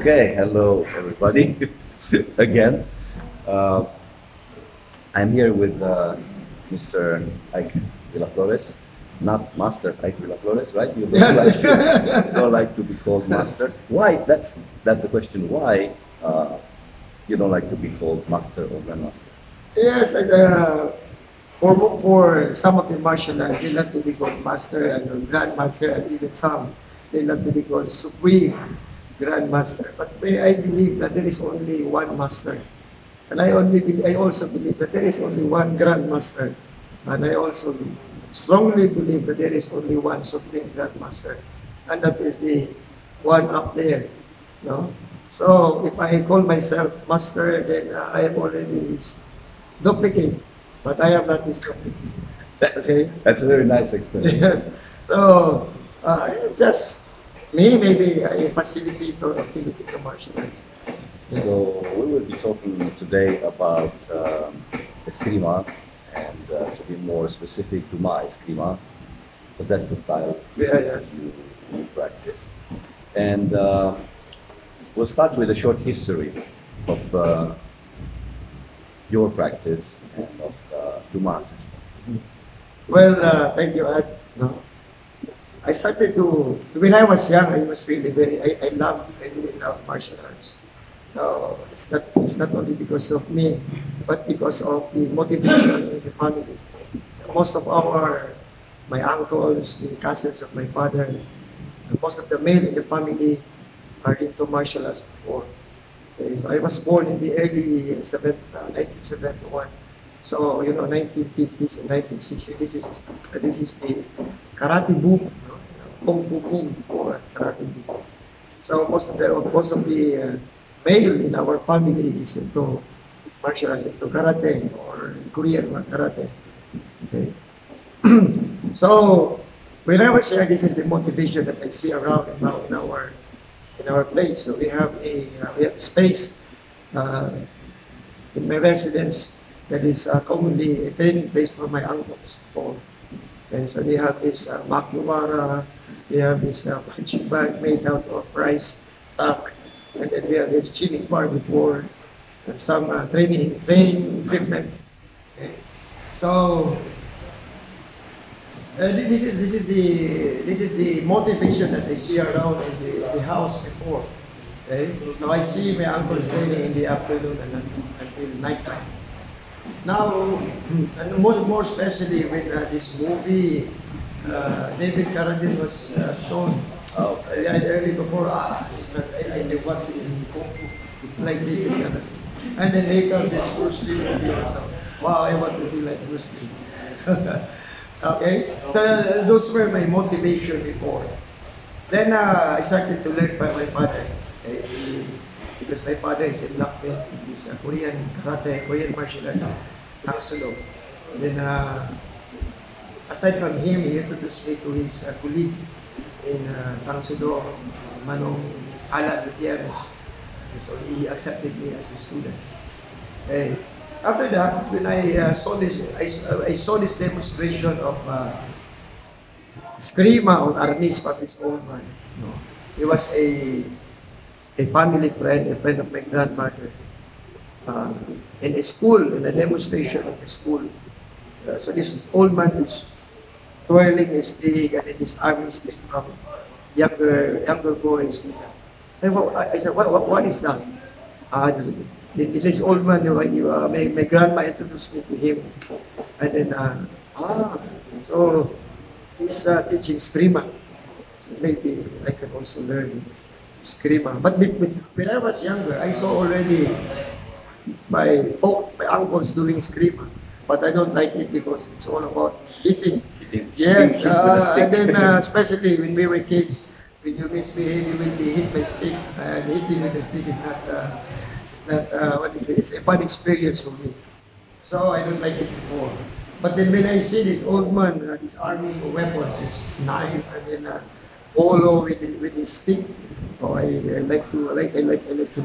Okay, hello everybody again. Uh, I'm here with Mr. Ike Willaflores, not Master Ike Willaflores, right? You don't like Yes. to don't like to be called Master. Why? That's a question. Why you don't like to be called Master or Grandmaster? Yes, and, for some of the martial arts, they love to be called master and grandmaster, and even some they love to be called supreme grandmaster. But I believe that there is only one master, and I also believe that there is only one grandmaster, and I also strongly believe that there is only one supreme grandmaster, and that is the one up there. No, so if I call myself master, then I am already duplicate, but I am not his duplicate. That's Okay? that's a very nice explanation. Yes. So, I am just me, maybe a facilitator of Filipino martial arts. Yes. So we will be talking today about Eskrima, and to be more specific, DUMAA Eskrima, because that's the style Yeah, yes. you practice. And we'll start with a short history of your practice and of DUMAA system. Well, thank you, Ad. No, I started when I was young, I was really I really love martial arts. No, it's not only because of me, but because of the motivation in the family. Most of my uncles, the cousins of my father, and most of the male in the family are into martial arts before. Okay, so I was born in the early 1971. So, 1950s and 1960s, this is the karate boom, kung fu boom before karate boom. So most of the male in our family is into martial arts, into karate or Korean karate. Okay. So when I was here, this is the motivation that I see around now in our place. So we have space uh, in my residence that is commonly a training place for my uncles. And so they have this makiwara, they have this punching bag made out of rice sack, and then we have this chilling bar before, and some training equipment. Okay. So this is the motivation that I see around in the house before. Okay, so I see my uncle training in the afternoon and until nighttime. Now, and more especially when this movie, David Carradine was shown Okay. early before, I want to be Kung Fu like David Carradine. And then later this Bruce Lee movie also. Wow, I want to be like Bruce Lee. Okay, so those were my motivation before. Then I started to learn from my father. Okay? Because my father is a black belt in this Korean karate, Korean martial art, Tang. Then aside from him, he introduced me to his colleague in Tang, Manong Alan Gutierrez. And so he accepted me as a student. Okay. After that, when I saw this demonstration of Eskrima or Arnis from his own man. No. He was a family friend, a friend of my grandmother, uh, in a school, in a demonstration in the school. So this old man is twirling his stick and then his arm is stick from younger boys. I said, what is that? This old man, my grandma introduced me to him. And then, so he's teaching Skrima. So maybe I can also learn Skrima. But when I was younger, I saw already my uncles doing Skrima. But I don't like it because it's all about hitting. Yes, Hitting with a and stick. then especially when we were kids, when you misbehave, you will be hit by stick. And hitting with a stick is not what is it? It's a bad experience for me. So I don't like it before. But then when I see this old man disarming weapons, his knife and then polo with his stick, oh, I like to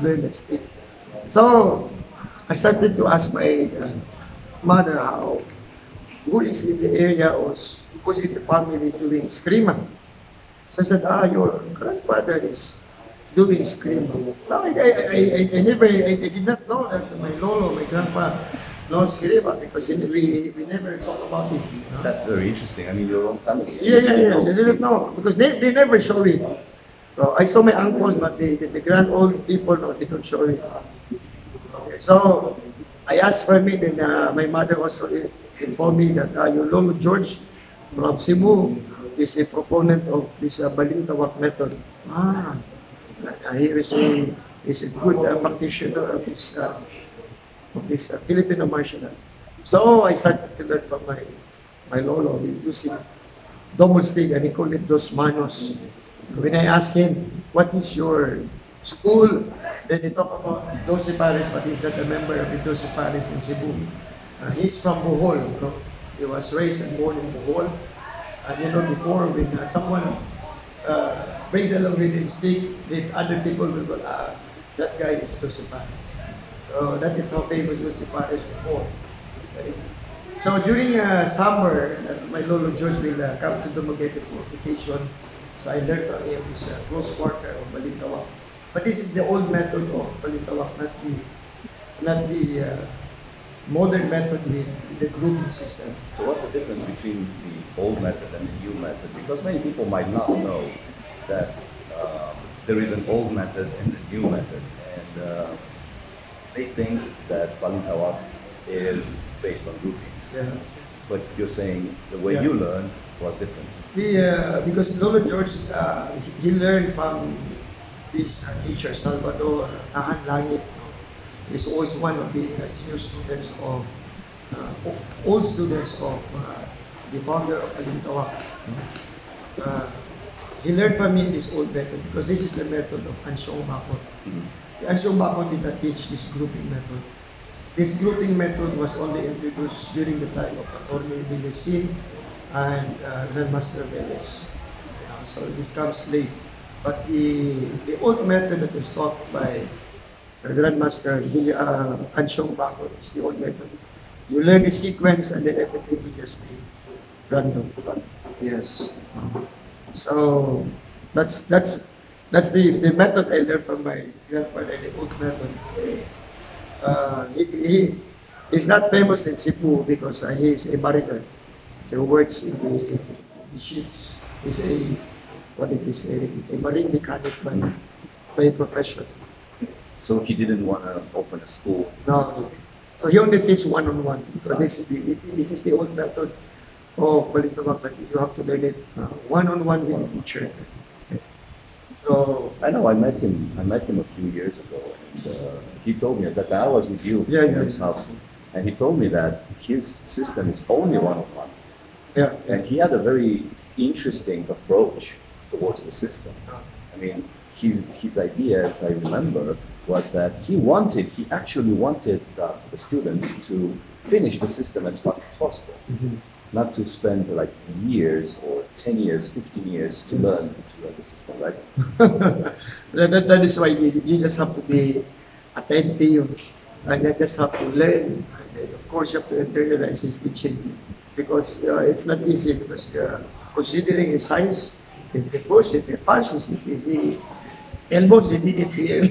learn that stick. So I started to ask my mother who is in the area or who's in the family doing Skrima. So I said, your grandfather is doing Eskrima. No, I never, I did not know that my lolo, my grandpa knows Eskrima because we never talk about it. That's very interesting. I mean, your own family. Yeah. They didn't know because they never show it. So I saw my uncles, but the grand old people, no, they don't show it. Okay, so I asked for me, then my mother also informed me that your Lolo George from Cebu is a proponent of this Balintawak method. He is a good practitioner of this Filipino martial arts. So I started to learn from my Lolo using double stick, and he called it Dos Manos. When I asked him, what is your school? Then he talked about Doce Pares, but he's not a member of the Doce Pares in Cebu. He's from Bohol. He was raised and born in Bohol. And before when someone brings along with him stick, then other people will go, that guy is Doce Pares. So that is how famous Doce Pares before. Okay. So during summer, my Lolo George will come to Dumaguete for vacation. So I learned from him this close quarter of Balintawak. But this is the old method of Balintawak, not the modern method with the grouping system. So what's the difference between the old method and the new method? Because many people might not know that there is an old method and a new method, and they think that Balintawak is based on groupings. Yeah. But you're saying the way you learned was different. Because Lolo George, he learned from this teacher, Salvador Tahan Langit. He's always one of the senior students of, old students of the founder of Balintawak. He learned from me this old method because this is the method of Ansyong Bakot. The Ansyong Bakot did not teach this grouping method. This grouping method was only introduced during the time of Attorney Villasin and Grandmaster Velez. So this comes late. But the old method that was taught by Grandmaster Ansyong Bakot is the old method. You learn the sequence and then everything will just be random. Yes. So that's the method I learned from my grandfather, the old method. He's not famous in Cebu because he is a mariner. So he works in the ships. He's a marine mechanic by profession. So he didn't want to open a school. No. So he only teaches one-on-one because this is the old method of Balintawak, but you have to learn it one-on-one with the teacher. So I know I met him a few years ago, and he told me that I was with you Yeah, in yeah. his house, and he told me that his system is only one-on-one, yeah. and he had a very interesting approach towards the system. I mean, his idea, as I remember, was that he actually wanted the student to finish the system as fast as possible, not to spend like years or 10 years, 15 years to learn the system, right? that is why you just have to be attentive and you just have to learn. And then of course you have to internalize his teaching because it's not easy because considering his size, if he pushes, if he punches, if he elbows, he did it here.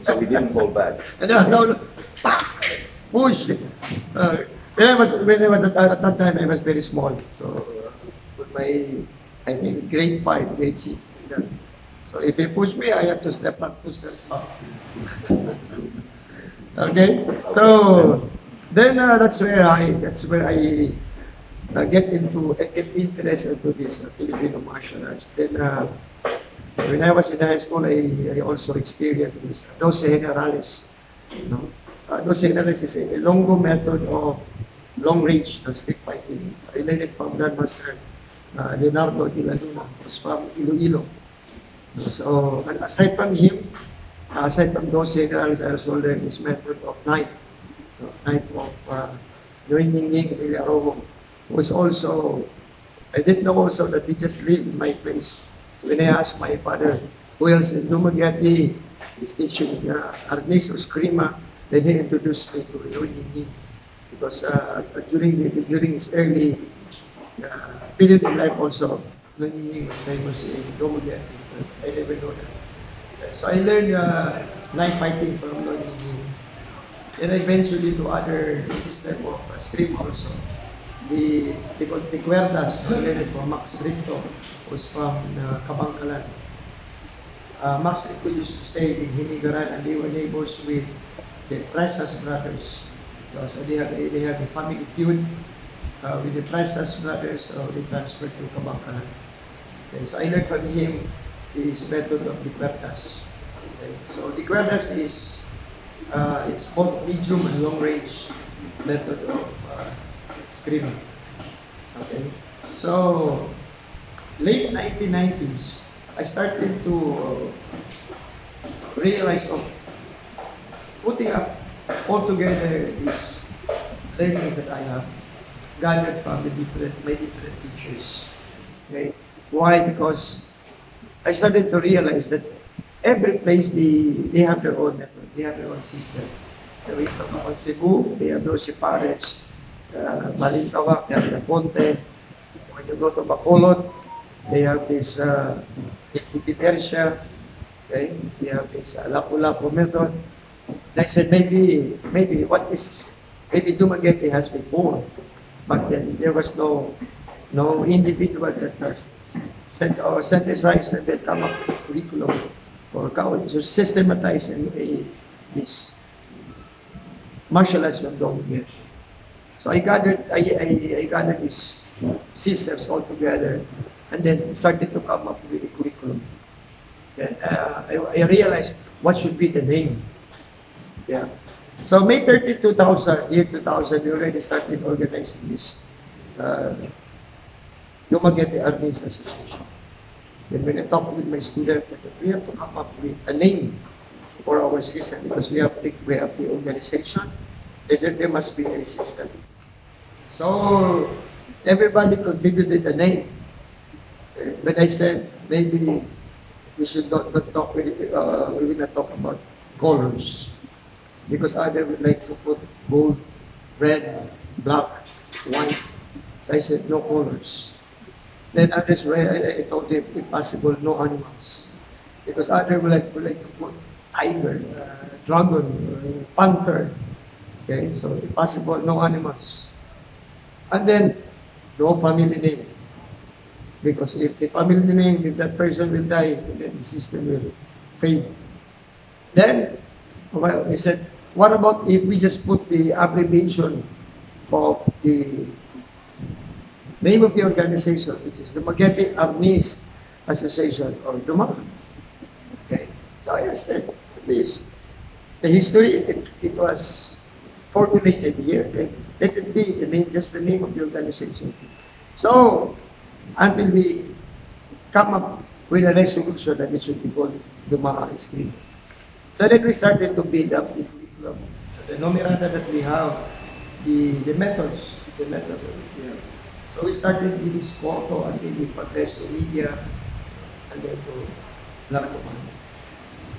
So he didn't hold back. No. Push. When I was at that time, I was very small. So with I think grade 5, grade 6. Yeah. So if he pushed me, I have to step back 2 steps back. Okay. So then that's where I get interested into this Filipino martial arts. Then when I was in high school, I also experienced this Doce Generales. Doce Generales is a longo method of long range stick fighting. I learned it from Grandmaster Leonardo de la Luna, who's from Iloilo. So, and aside from him, aside from Doce Generales, I also learned this method of knife of Noy Ningning Villarojo, who was also, I didn't know also that he just lived in my place. So when I asked my father, who else in Dumaguete is teaching Arnis Eskrima, then he introduced me to Noy Ningning. Because during his early period in life also, Noy Ningning was famous in Dumaguete. I never know that. So I learned knife fighting from Lloyd Lee. And eventually to other system of Eskrima also. The cuerdas, I learned it from Max Ricto, who's from Kabangkalan. Max Ricto used to stay in Hinigaran and they were neighbors with the Presas brothers. So they have a family feud with the Presas brothers, so they transferred to Kabangkalan. Okay, so I learned from him his method of the cuerdas. Okay, so the cuerdas is it's both medium and long range method of screaming. Okay, so late 1990s, I started to realize of putting up all together these learnings that I have gathered from my different teachers. Okay, why? Because I started to realize that every place they have their own method, they have their own system. So we talk about Cebu, they have those Sipares, Balintawak, they have the Ponte. When you go to Bacolod, they have this Ipitersia, okay? They have this Lapu-Lapu method. And I said maybe what is maybe Dumaguete has before, but then there was no individual that has synthesized and then come up with a curriculum for college. So systematize this martial arts from Dumaguete. So I gathered these systems all together and then started to come up with a curriculum. Then I realized what should be the name. Yeah. So May 30, 2000, year 2000, we already started organizing this Dumaguete Armies Association. Then when I talked with my student, we have to come up with a name for our system because we have the organization, and there must be a system. So everybody contributed a name. But I said maybe we should not talk with we will not talk about colors because others would like to put gold, red, black, white. So I said no colors. Then others were I told them if possible no animals because others would like to put tiger, dragon, panther. Okay, so if possible no animals. And then no family name. Because if the family name, if that person will die, then the system will fail. Then, well, we said, what about if we just put the abbreviation of the name of the organization, which is the Dumaguete Armies Association, or DUMAA? Okay. So I said, at least, the history, it was formulated here. Okay? Let it be the name, just the name of the organization. So, until we come up with a resolution that it should be called DUMAA Eskrima. So then we started to build up the curriculum. So the numerata that we have, the methods that we have. So we started with this photo until we progressed to media and then to narcoman.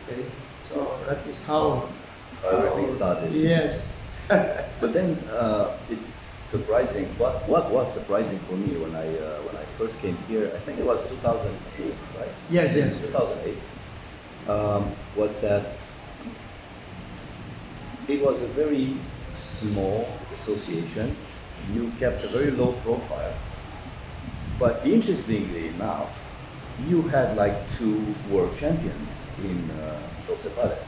Okay, so that is how Everything started. Yes. But then it's surprising. What was surprising for me when I first came here? I think it was 2008, right? Yes, yes. 2008 was that it was a very small association. You kept a very low profile, but interestingly enough, you had like 2 world champions in Dos Pares.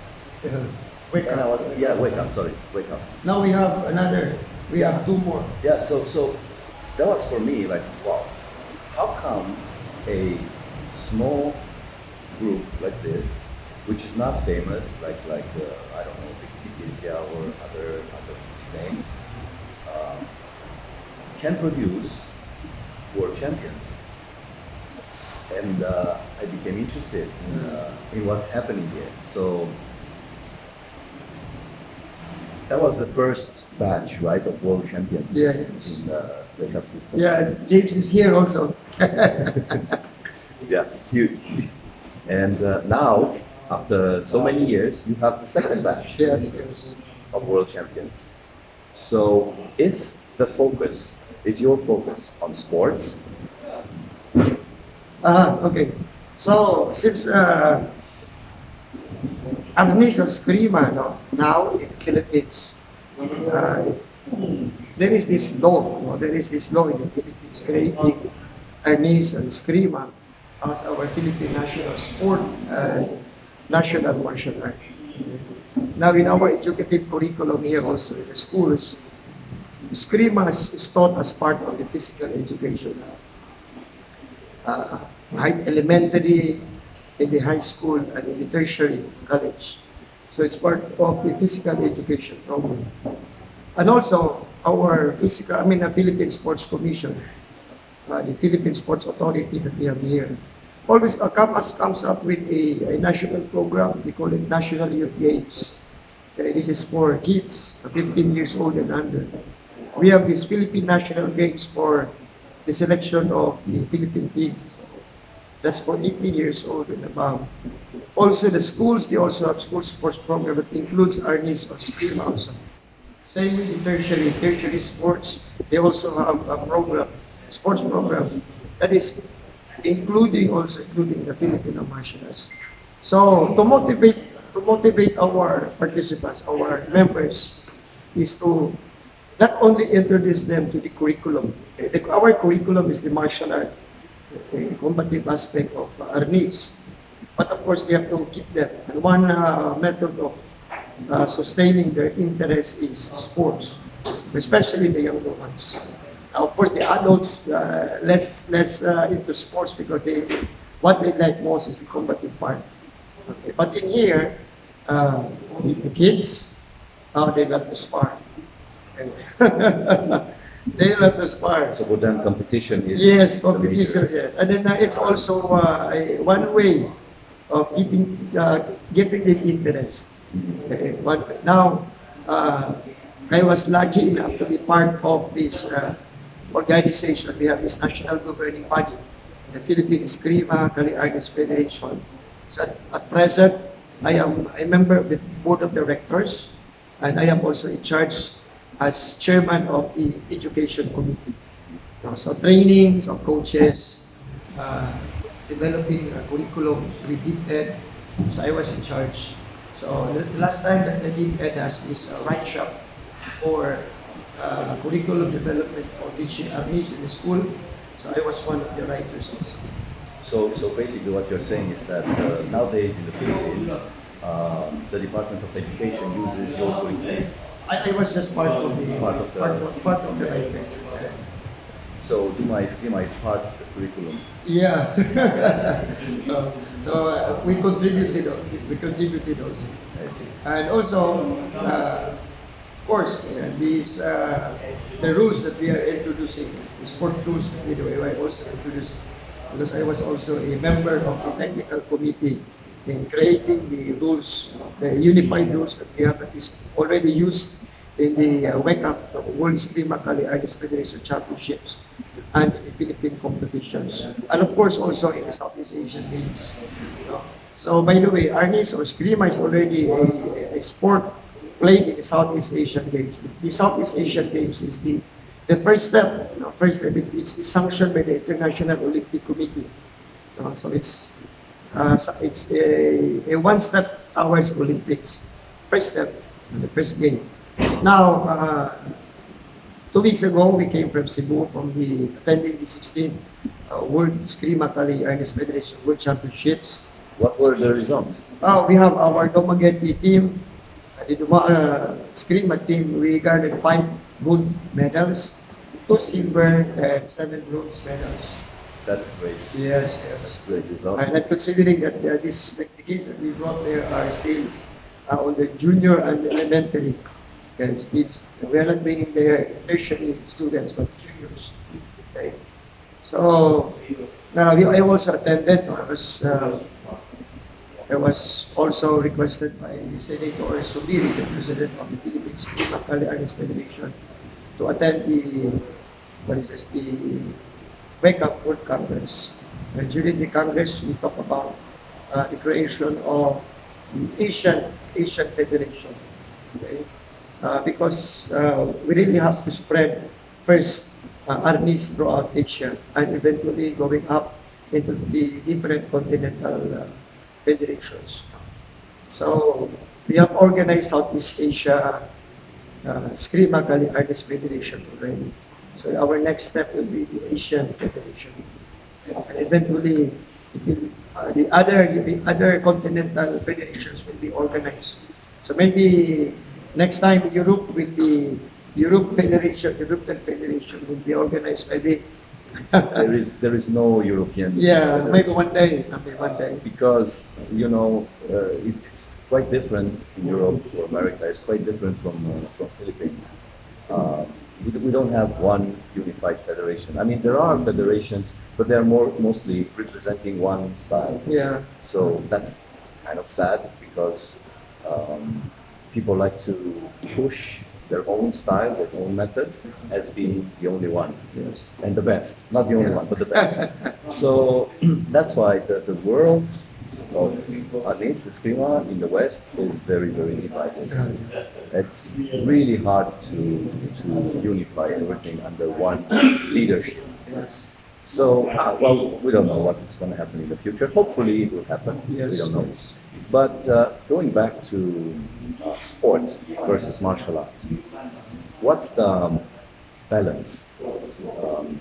Wake And I up. was wake up. Now we have another. We have 2 more. Yeah, so that was for me like, wow, how come a small group like this, which is not famous, like I don't know, Wikipedia or other names, can produce world champions? And I became interested in what's happening here. So that was the first batch, right, of world champions Yes. in the cup system. Yeah, James is here also. Yeah, huge. And now, after so many years, you have the second batch Yes, yes. of world champions. So, is your focus on sports? Okay. So since Arnis or Eskrima, no? Now in the Philippines, uh, there is this law, no? There is this law in the Philippines creating Arnis and Eskrima as our Philippine national sport and national martial art. Now in our educative curriculum here also in the schools, Eskrima is taught as part of the physical education, high elementary, in the high school, and in the tertiary college. So it's part of the physical education program. And also, our Philippine Sports Commission, the Philippine Sports Authority that we have here, always comes up with a national program. We call it National Youth Games. Okay, this is for kids, 15 years old and under. We have this Philippine National Games for the selection of the Philippine team. So that's for 18 years old and above. Also, the schools, they also have school sports program that includes Arnis or Scream also. Same with the tertiary sports. They also have a program, sports program, that is including the Filipino martial arts. So to motivate our participants, our members, is to not only introduce them to the curriculum. Our curriculum is the martial art, the combative aspect of Arnis. But of course, they have to keep them. And one method of sustaining their interest is sports, especially the younger ones. Now, of course, the adults less into sports because what they like most is the combative part. Okay. But in here, the kids, they love to spar. Okay. They love to spar. So for them, competition is Yes, the competition, major- yes. And then it's also one way of getting them interest. Okay. Now, I was lucky enough to be part of this organization. We have this national governing body, the Philippine Eskrima Artist Federation. So at present, I am a member of the board of directors, and I am also in charge as chairman of the education committee. So trainings of coaches, developing a curriculum with Deep Ed. So I was in charge. So the last time that the Deep Ed has this write shop for curriculum development for teaching Arnis in the school. So I was one of the writers also. So basically what you're saying is that nowadays in the Philippines, the Department of Education uses your curriculum. I was just part of the part of the writers. So DUMAA Eskrima is part of the curriculum. Yes. So we contributed. We contributed also, and also, of course, these the rules that we are introducing, the sport rules that we are also introducing, because I was also a member of the technical committee in creating the rules, the unified rules that we have that is already used in the Wake Up World Eskrima Artist Federation Championships and the Philippine competitions, and of course also in the Southeast Asian Games. So by the way, Arnis or Eskrima is already a sport played in the Southeast Asian Games. The Southeast Asian Games is the first step. It's sanctioned by the International Olympic Committee. So it's a one step towards Olympics. First step, the first game. Now, 2 weeks ago, we came from Cebu attending the 16th World Eskrima Artist Federation World Championships. What were the results? We have our Dumaguete team, the DUMAA Eskrima team. We garnered 5 gold medals, 2 silver, and 7 bronze medals. That's great. Yes, That's yes. great result. And considering that the kids that we brought there are still on the junior and elementary kids, we are not bringing their tertiary students, but juniors. Okay. So I also attended. I was also requested by Senator Subiri, the president of the Philippine Eskrima Artist Federation, to attend the Wake Up World Congress. And during the Congress, we talk about the creation of the Asian Federation. Okay? Because we really have to spread first Arnis throughout Asia and eventually going up into the different continental federations. So we have organized Southeast Asia Eskrima Artist Federation already. So our next step will be the Asian Federation. And eventually, the other continental federations will be organized. So maybe next time European Federation will be organized. Maybe There is no European yeah, maybe federation. maybe one day. Because it's quite different in Europe or America. It's quite different from Philippines. Uh, we don't have one unified federation. I mean, there are federations, but they're mostly representing one style. Yeah, So that's kind of sad because um, people like to push their own style, their own method, as being the only one yes. and the best. Not the only Yeah. one, but the best. So that's why the world of at least Eskrima in the West is very, very divided. It's really hard to unify everything under one leadership. Yes. So, well, we don't know what's going to happen in the future. Hopefully, it will happen. We Yes. don't know. But going back to sport versus martial art, what's the balance? Um,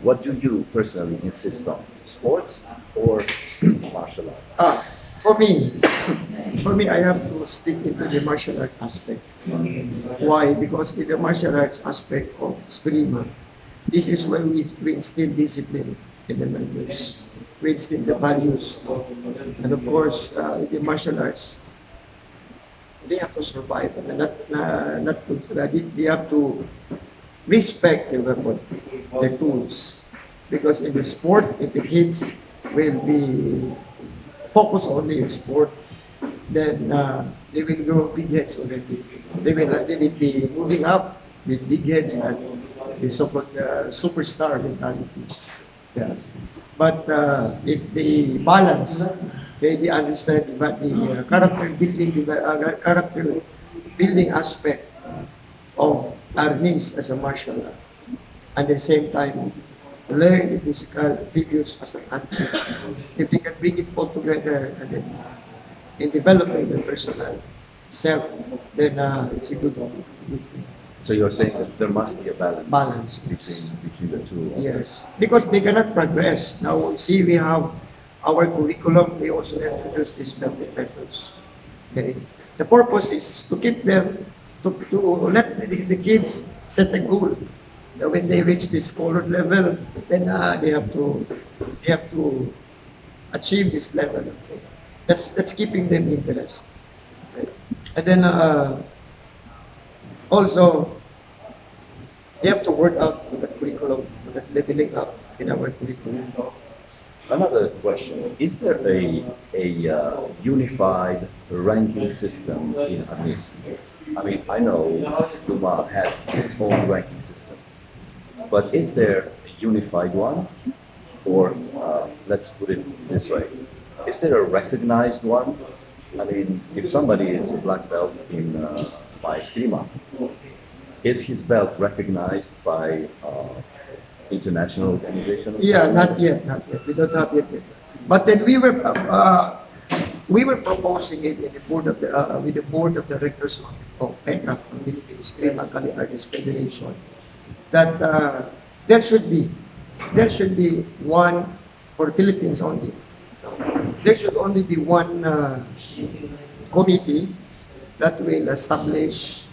what do you personally insist on, sports or martial art? For me, I have to stick into the martial art aspect. Why? Because in the martial arts aspect of Eskrima, this is where we instill discipline in the members. We instill the values. And of course, in the martial arts, they have to survive. And not to, they have to respect the weapon, the tools. Because in the sport, if the kids will be focused only on sport, then they will grow big heads already. They will be moving up with big heads and the so-called superstar mentality. Yes. But if they balance, they understand about the character building aspect of armies as a martial art. At the same time, learn the physical attributes as an athlete. If they can bring it all together and then in developing the personal self, then it's a good thing. So you're saying that there must be a balance, Balance, yes. between the two. Yes, because they cannot progress. Now, see, we have our curriculum, we also introduce these methods. Okay. The purpose is to keep them, to let the kids set a goal. That when they reach this scholar level, then they have to achieve this level. Okay. That's keeping them interest. Okay. And then also they have to work out on the curriculum, on the leveling up in our curriculum. Another question: is there a unified ranking system in AMIS? I mean, I know DUMAA has its own ranking system, but is there a unified one? Or let's put it this way: is there a recognized one? I mean, if somebody is a black belt in DUMAA Eskrima, is his belt recognized by international organization? Yeah, not yet, not yet. We don't have it yet. But then we were proposing it in the board of the with the board of directors of PECA, Philippines Eskrima Artist Federation, that there should be one for Philippines only. There should only be one committee that will establish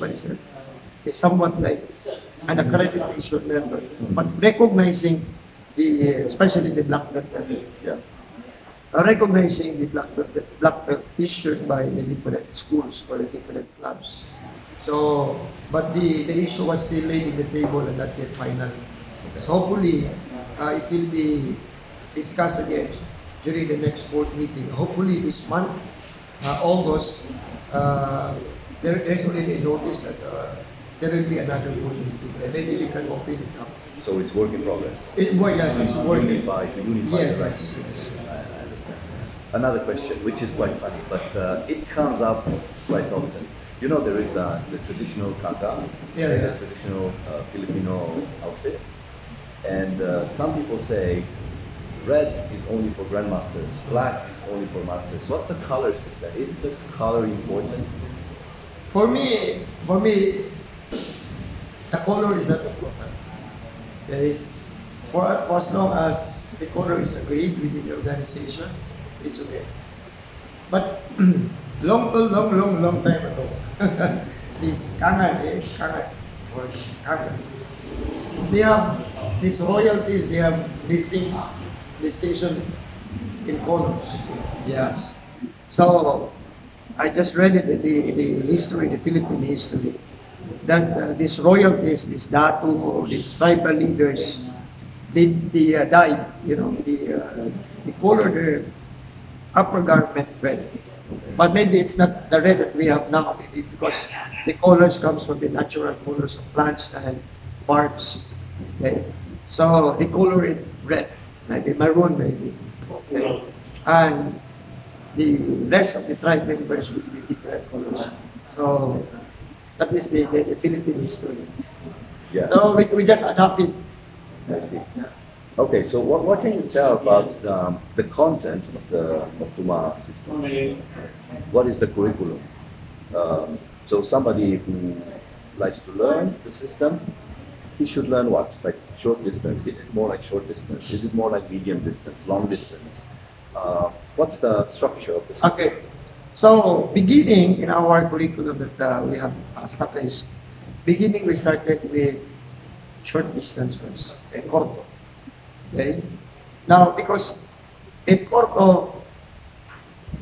what is it? Somewhat like an accreditation method, but recognizing especially the black belt, Yeah. recognizing the black belt issued by the different schools or the different clubs. So, but the issue was still laid in the table and not yet final. So hopefully, it will be discussed again during the next board meeting. Hopefully this month, August, there's already a notice that there will be another board meeting. And maybe we can open it up. So it's work in progress. Yes, it's working. To unify Yes, the yes, ranking yes. system. I understand. Another question, which is quite funny, but it comes up quite often. You know, there is the traditional kaka, Yeah, yeah. the traditional Filipino outfit, and some people say red is only for grandmasters, black is only for masters. What's the color system? Is the color important? For me, the color is not important. Okay? For as long as the color is agreed within the organization, it's okay. But long time ago, this Kangan, or Kangan, they have these royalties, they have distinction in colors. Yes. So I just read it in the history, the Philippine history, that these royalties, these datu or the tribal leaders, they dyed, the color their upper garment red. But maybe it's not the red that we have now, maybe because the colors comes from the natural colors of plants and barbs. Okay? So they color it red, maybe maroon maybe. Okay? And the rest of the tribe members will be different colors. So that is the Philippine history. Yeah. So we just adapt it. I see. Okay, so what can you tell about the content of the DUMAA system? What is the curriculum? So somebody who likes to learn the system, he should learn what? Like short distance? Is it more like short distance? Is it more like medium distance, long distance? What's the structure of the system? Okay. So beginning in our curriculum that we have established, beginning we started with short distance first, okay, corto. Okay. Now because in corto,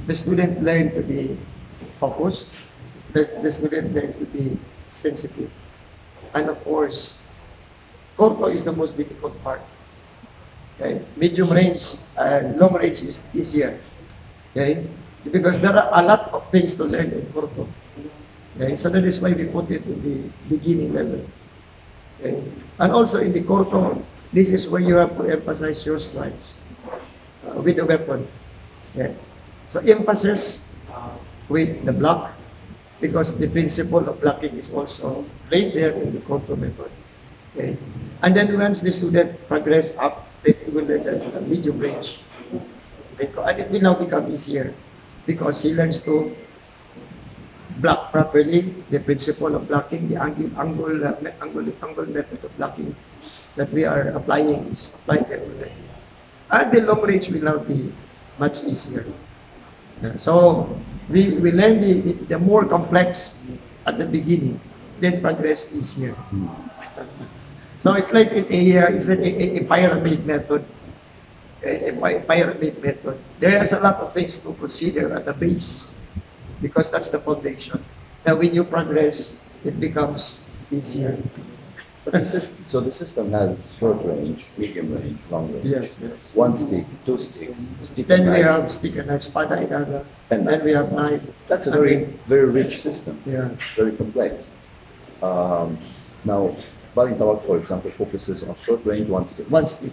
the student learn to be focused, the student learn to be sensitive, and of course, corto is the most difficult part. Okay. Medium range and long range is easier. Okay. Because there are a lot of things to learn in corto. Okay. So that is why we put it in the beginning level. Okay. And also in the corto, this is where you have to emphasize your strikes with the weapon. Okay. So emphasis with the block, because the principle of blocking is also right there in the corto method. Okay. And then once the student progress up, then he will learn the medium range. Okay. And it will now become easier because he learns to block properly, the principle of blocking, the angle method of blocking that we are applying is applied there already. And the long range will now be much easier. Yeah, so we learn the more complex at the beginning, then progress easier. So it's like a pyramid method. A pyramid method. There is a lot of things to consider at the base because that's the foundation. Now when you progress, it becomes easier. So the system has short range, medium range, long range. Yes. One stick, two sticks, stick Then and we knife. have stick and knife, espada y daga. And Then we have knife. That's a And very, then- very rich system. Yes. Very complex. Now, Balintawak, for example, focuses on short range, one stick. One stick.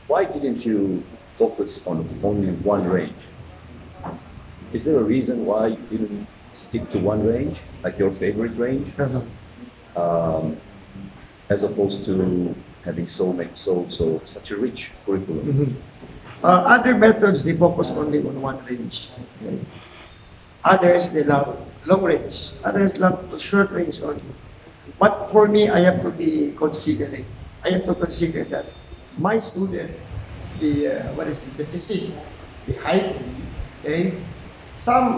Why didn't you focus on only one range? Is there a reason why you didn't stick to one range, like your favorite range, as opposed to having such a rich curriculum? Other methods, they focus only on one range. Okay. Others, they love long range. Others love short range only. But for me, I have to be considering. I have to consider that my student, the physique, the height, okay, some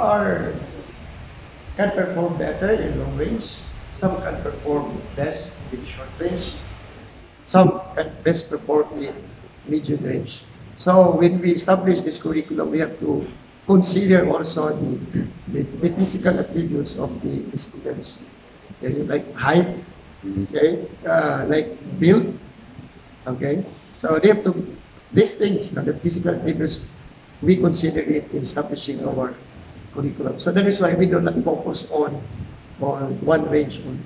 can perform better in long range. Some can perform best in short range. Some can best perform in medium range. So when we establish this curriculum, we have to consider also the physical attributes of the students. Okay, like height, okay, like build, okay. So they have to, these things, the physical attributes, we consider it in establishing our curriculum. So that is why we do not focus on one range only.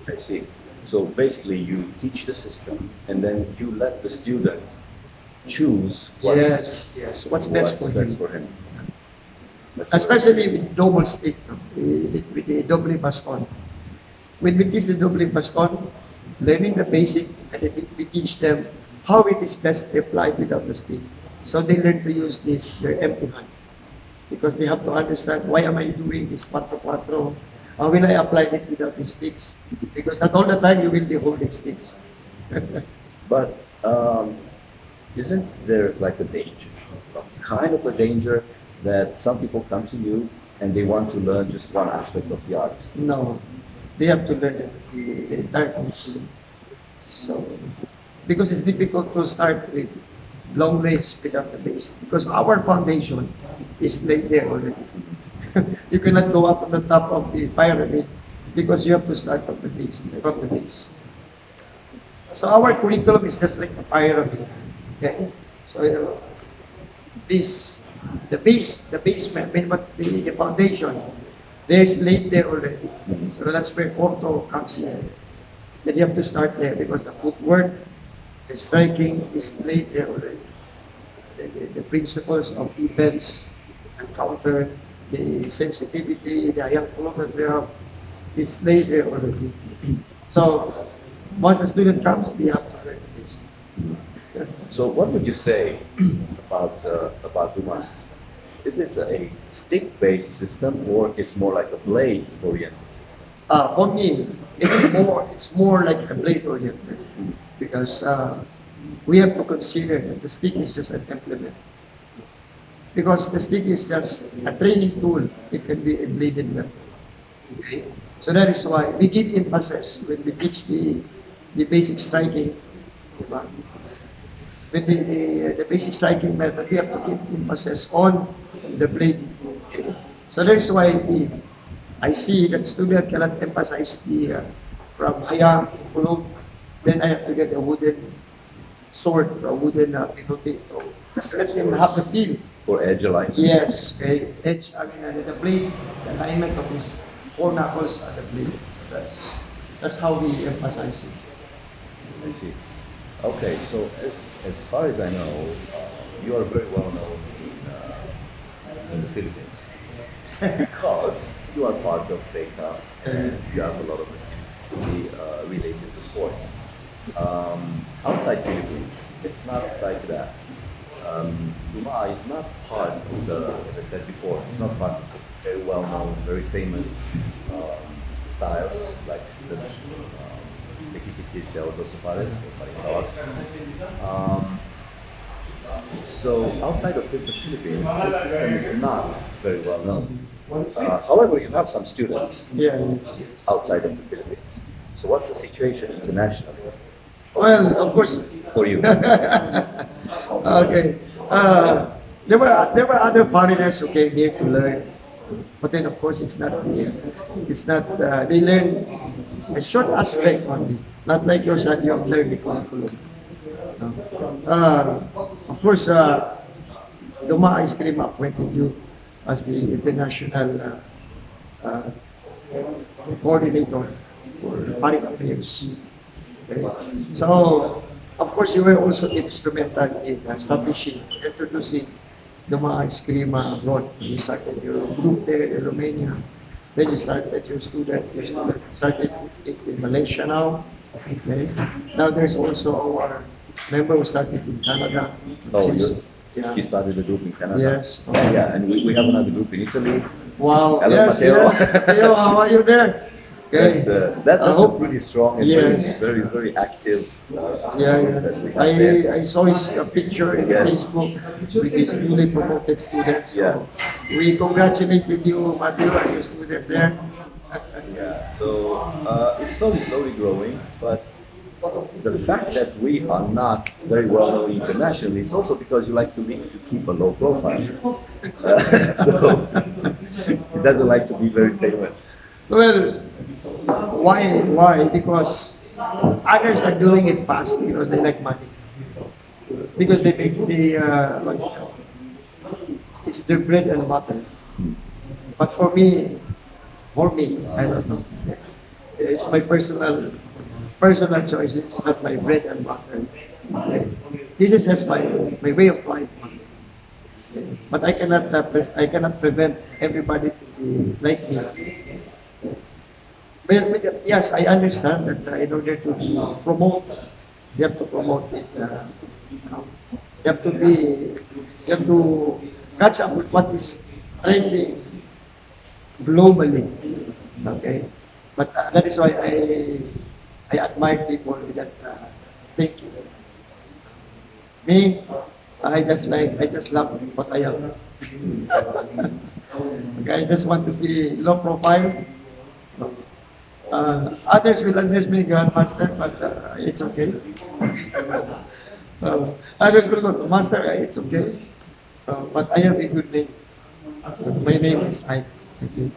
I see. So basically, you teach the system, and then you let the student choose Yes. What's best for him. him. That's Especially with double stick, no? With the double baston. When we teach the double baston, learning the basic, and then we teach them how it is best applied without the stick. So they learn to use this, their empty hand, because they have to understand why am I doing this quattro quattro? How will I apply it without the sticks? Because not all the time you will be holding sticks. But isn't there like a danger, a kind of a danger that some people come to you and they want to learn just one aspect of the art? No, they have to learn the entire curriculum. So, because it's difficult to start with long range without the base, because our foundation is laid there already. You cannot go up on the top of the pyramid because you have to start from the base. From the base. So our curriculum is just like a pyramid. Okay? So this, the basement, I mean, but the foundation, there's laid there already. So that's where Porto comes in. Then you have to start there because the footwork, the striking is laid there already. The principles of defense and counter, the sensitivity, the young photograph is laid there already. So once the student comes, they have to learn this. So what would you say about DUMAA system? Is it a stick-based system or it's more like a blade-oriented system? For me, it's more like a blade oriented because we have to consider that the stick is just an implement. Because the stick is just a training tool, it can be a bladed weapon. Okay? So that is why we give emphasis when we teach the basic striking. Diba? With the basic striking method, we have to give emphasis on the blade. Okay? So that is why I see that student cannot emphasize the from hayang to kulog, then I have to get a wooden sword, a wooden pinote. Just let them have the feel. For edge alignment? Yes, okay. Edge, I mean, the blade, the alignment of his four knuckles at the blade. That's how we emphasize it. I see. Okay, so as far as I know, you are very well known in the Philippines because you are part of DECA and you have a lot of activity related to sports. Outside Philippines, it's not like that. DUMAA is not part of the, as I said before, it's not part of the very well-known, very famous styles like the Kikikiti, Dos Pares, or Paritawas. So outside of the Philippines, the system is not very well known. However, you have some students Yeah, yes. outside of the Philippines. So what's the situation internationally Well, of course. for you? Okay. There were other foreigners who came here to learn, but then of course it's not they learn a short aspect only, not like yours that you have learned the curriculum. No. Of course, DUMAA Eskrima appointed you as the international uh, coordinator for foreign affairs. Okay. So, of course, you were also instrumental in establishing, introducing DUMAA Eskrima abroad. You started your group there in Romania. Then you started your student started it in Malaysia now. Okay. Now there's also our member who started in Canada. Oh, Yeah. you started a group in Canada? Yes. Yeah, and we have another group in Italy. Wow. Hello, Yes, Matteo. yes. Matteo, how are you there? Okay. That's I a hope- pretty strong and Yes. very active. Yeah, group yes. that we have there. I saw his picture in Yes. Facebook with his newly promoted students. Yeah. So we congratulated you, Matthew, and your students there. Yeah, so it's slowly growing, but the fact that we are not very well known internationally is also because you like to keep a low profile. So it doesn't like to be very famous. Well, why? Why? Because others are doing it fast because they like money. Because they make what's that? It's their bread and butter. But for me, I don't know. It's my personal choice. It's not my bread and butter. Okay. This is just my way of life. Okay. But I cannot prevent everybody to be like me. But yes, I understand that in order to promote You have to promote it. You have to be, you have to catch up with what is trending globally. Okay, but that is why I admire people with that thinking. Me, I just love what I am. Okay, I just want to be low profile. Others will address me Grandmaster, but it's okay. Others will go, Master, it's okay. But I have a good name. My name is Ike. You see?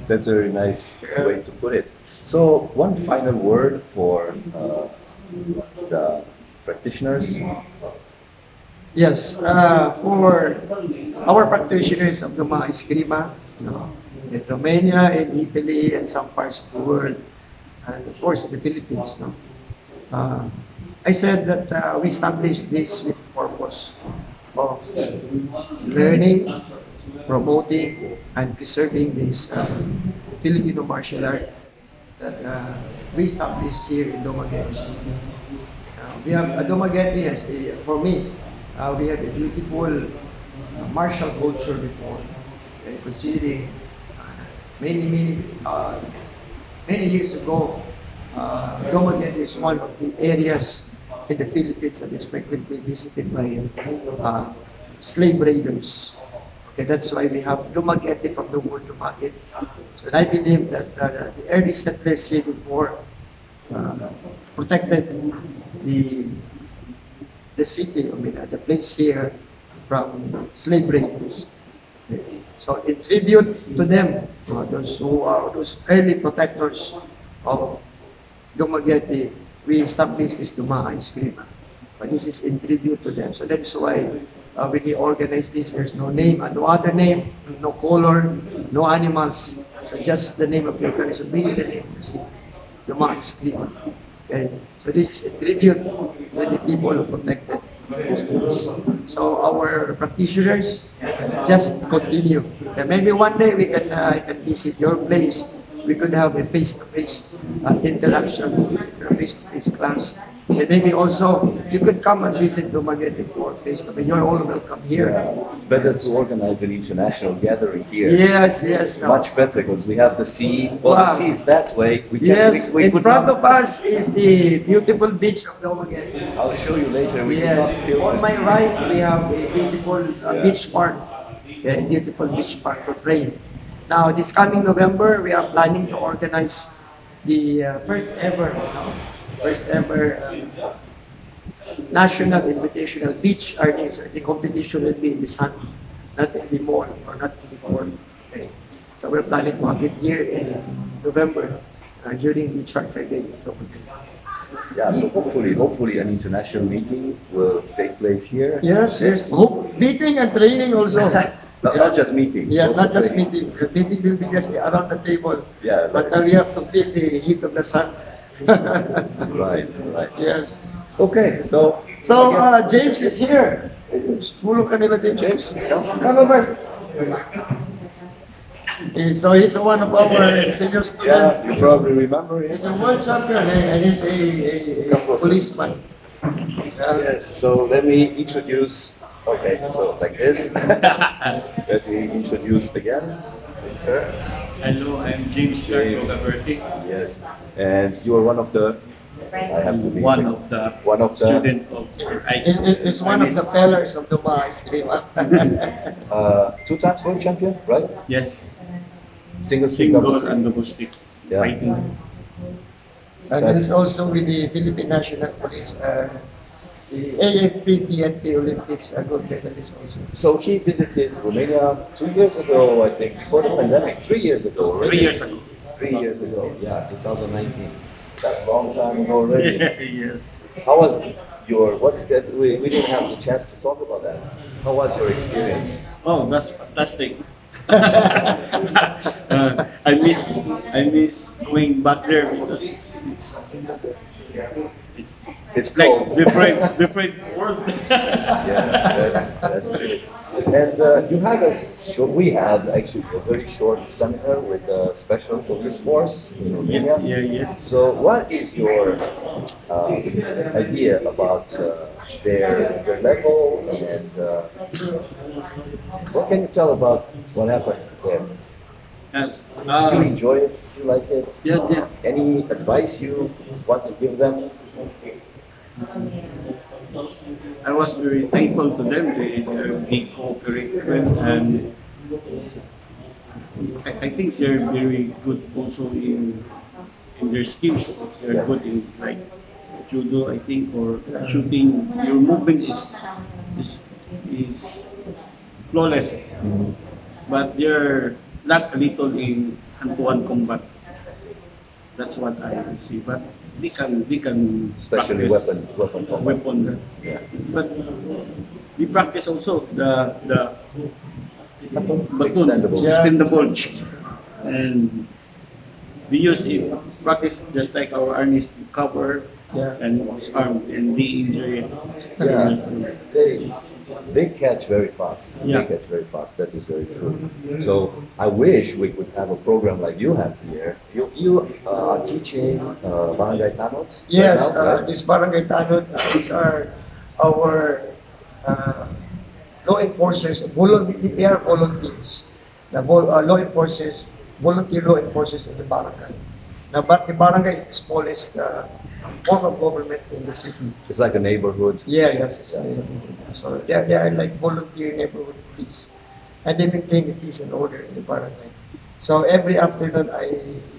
That's a very nice way to put it. So, one final word for the practitioners. Yes, for our practitioners of DUMAA Eskrima, in Romania, in Italy, and some parts of the world, and of course in the Philippines. No? Uh, I said that we established this with the purpose of learning, promoting, and preserving this Filipino martial art that we established here in Dumaguete City. We have Dumaguete has for me, we have a beautiful martial culture before, considering many, many years ago, Dumaguete is one of the areas in the Philippines that is frequently visited by slave raiders. Okay, that's why we have Dumaguete from the word Dumaguete. So I believe that the early settlers here before uh, protected the the city, I mean, the place here from slave raiders. Okay. So in tribute to them, those who are those early protectors of Dumaguete, we established this DUMAA Eskrima. But this is in tribute to them. So that is why when we organize this, there's no name, no other name, no color, no animals. So just the name of the organization, be the name of the city, DUMAA Eskrima. Okay. So this is a tribute to the people who protected this place. So our practitioners just continue. And maybe one day we can I can visit your place. We could have a face-to-face interaction, a face-to-face class. And maybe also you could come and visit Dumaguete for face-to-face. You're all welcome here. Better to organize an international gathering here. Yes, It's yes. much better because we have the sea. Well, the Wow. sea is that way. We can, Yes, we in could front not, of us is the beautiful beach of Dumaguete. I'll show you later. We could Yes, not film on the my sea. right we have a beautiful Yeah. beach park, a beautiful beach park to train. Now this coming November we are planning to organize the first ever national invitational beach artist. The competition will be in the sun, not in the mall or not in the court. Okay. So we're planning to have it here in November during the Charter Day. Yeah, so hopefully an international meeting will take place here. Yes, yes. Hope meeting and training also. Not just meeting. Yes, also not just training. meeting. The meeting will be just around the table. Yeah, But like- we have to feel the heat of the sun. Right, right. Yes. Okay, so So I guess- James is here. Tulog ka nila, James. Come over. Okay, so he's one of our senior yeah, students. you probably remember it. He's a world champion and he's a policeman. Yes, so let me introduce. Okay, so like this. Let me introduce again, sir. Hello, I'm James James. Rogaberti, Yes, and you are one of the. I have to be one of the student of Sir Ike. Is one of the pillars of DUMAA Eskrima. two times world champion, right? Yes, Single single and double stick Yeah. fighting. And he's also with the Philippine National Police, the AFP PNP Olympics gold medalist also. So he visited Romania 2 years ago, I think, before the pandemic. 3 years ago already. 3 years ago. 3 years ago, yeah, 2019. That's a long time ago already. Yes. How was your, what's that, we didn't have the chance to talk about that. How was your experience? Oh, that's fantastic. I miss going back there because It's like cold. different world. Yeah, that's true. And you had we had actually a very short seminar with the Special Police Force in Yeah, Romania. yes. So, what is your idea about their level, and what can you tell about what happened there? Yes. Did you enjoy it? Did you like it? Yeah, yeah. Any advice you want to give them? I was very thankful to them. They cooperate well, and I think they're very good also in their skills. They're good in like judo, I think, or shooting. Your movement is is flawless, but they're not a little in hand-to-hand combat. That's what I see. But they can Especially practice weapon combat. weapon. Yeah. But we practice also the Extendable. extendable, and we use it practice just like our armies to cover Yeah. and disarm and de-injure it. Yeah, they they catch very fast. Yeah. They catch very fast. That is very true. So I wish we could have a program like you have here. You are teaching barangay tanots Yes, right now, right? this barangay tanod, these are our uh, law enforcers, they are volunteers. Law enforcers, volunteer law enforcers in the barangay. Now, but the barangay is the smallest form of government in the city. It's like a neighborhood. Yeah, yes, it's so they are like volunteer neighborhood police, and they maintain the peace and order in the barangay. So every afternoon I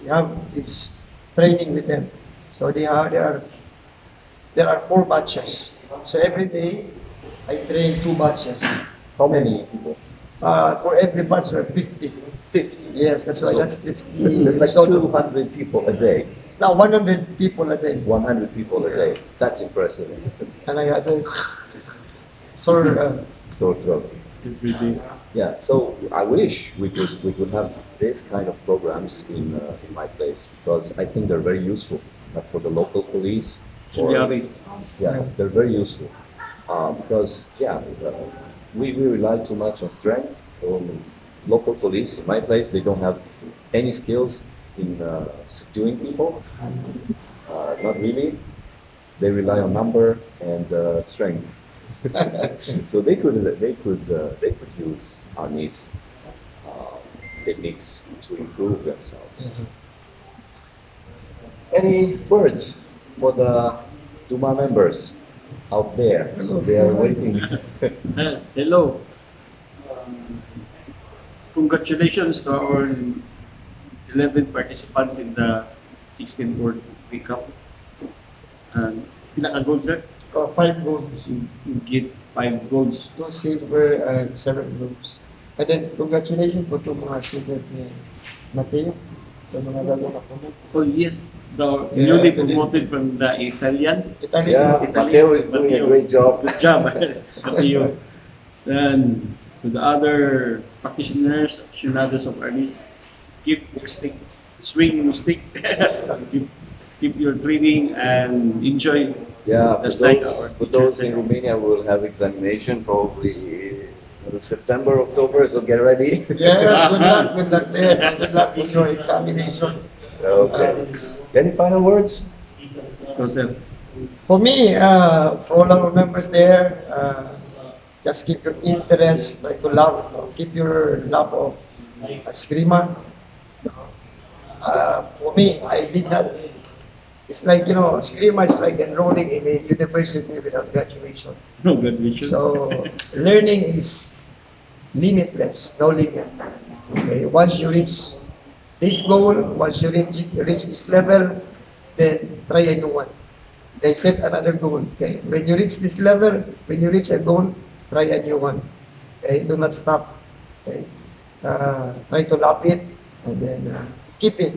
have this training with them. So there are 4 batches. So every day I train 2 batches. How many people? For every batch there are 50. 50. Yes, that's why So that's the There's like so 200 people a day. now 100 people a day. 100 people a day. That's impressive. And I had a so So. Every day. Yeah, so I wish we could have this kind of programs in my place, because I think they're very useful, for the local police. Auxiliary. Yeah, they're very useful, because we rely too much on strength. Local police in my place, they don't have any skills in subduing people. Not really. They rely on number and strength. So they could use Arnie's techniques to improve themselves. Any words for the DUMAA members out there? They are waiting. Hello. Congratulations to our 11 participants in the 16th World Cup Cup. And pinaka-gold, sir? 5 goals. You get 5 golds. 2 silver and 7 bronze. And then, congratulations po itong mga student ni Mateo, itong mga bago na promote. Oh yes, the Yeah, newly and then- promoted from the Italian. Italian. Yeah, Mateo is doing a great job. Good job, Mateo. And to the other practitioners, aficionados of armies, keep your stick, swing your stick, keep your training and enjoy. Yeah, Just like our for teachers those say. in Romania, we'll have examination probably September, October. So get ready. Yes, good luck there. Good luck in your examination. Okay. Any final words? Joseph. For me, for all our members there, just keep your interest, try to love, keep your love of Eskrima. For me, I did not, it's like, Eskrima is like enrolling in a university without graduation. No graduation. So, learning is limitless, no limit. Okay, once you reach this goal, once you reach this level, then try a new one. They set another goal. Okay, when you reach this level, when you reach a goal, try a new one. Okay, do not stop. Okay, try to love it and then keep it,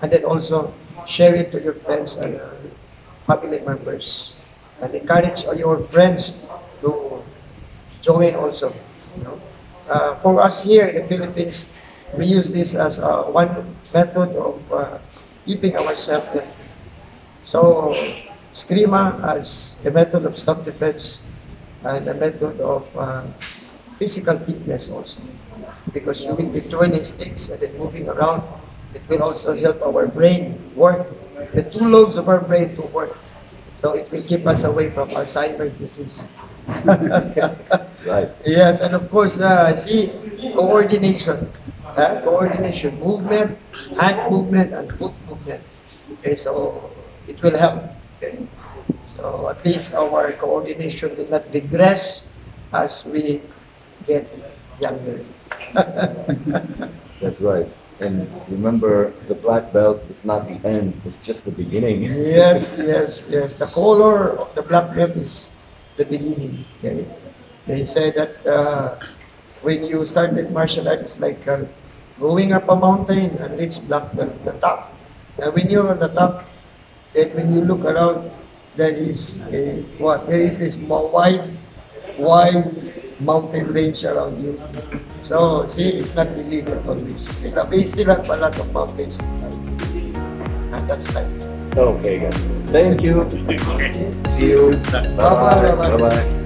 and then also share it to your friends and family members, and encourage all your friends to join also. You know, for us here in the Philippines, we use this as one method of keeping ourselves healthy. So Eskrima as a method of self-defense and a method of physical fitness also. Because you will be throwing sticks and then moving around, it will also help our brain work, the two lobes of our brain to work. So it will keep us away from Alzheimer's disease. Right. Yes, and of course, see, coordination. Coordination, movement, hand movement, and foot movement. Okay, so it will help. Okay. So at least our coordination will not regress as we get younger. That's right. And remember, the black belt is not the end, it's just the beginning. Yes, yes, yes. The color of the black belt is the beginning. Okay? They say that when you started martial arts, it's like going up a mountain and reach black belt, the top. Now, when you're on the top, then when you look around, there is a, what? There is this wide mountain range around you. So, see, it's not linear always. We still have a lot of mountains to climb. And that's life. Okay, guys. Thank you. See you. Bye-bye. Bye-bye.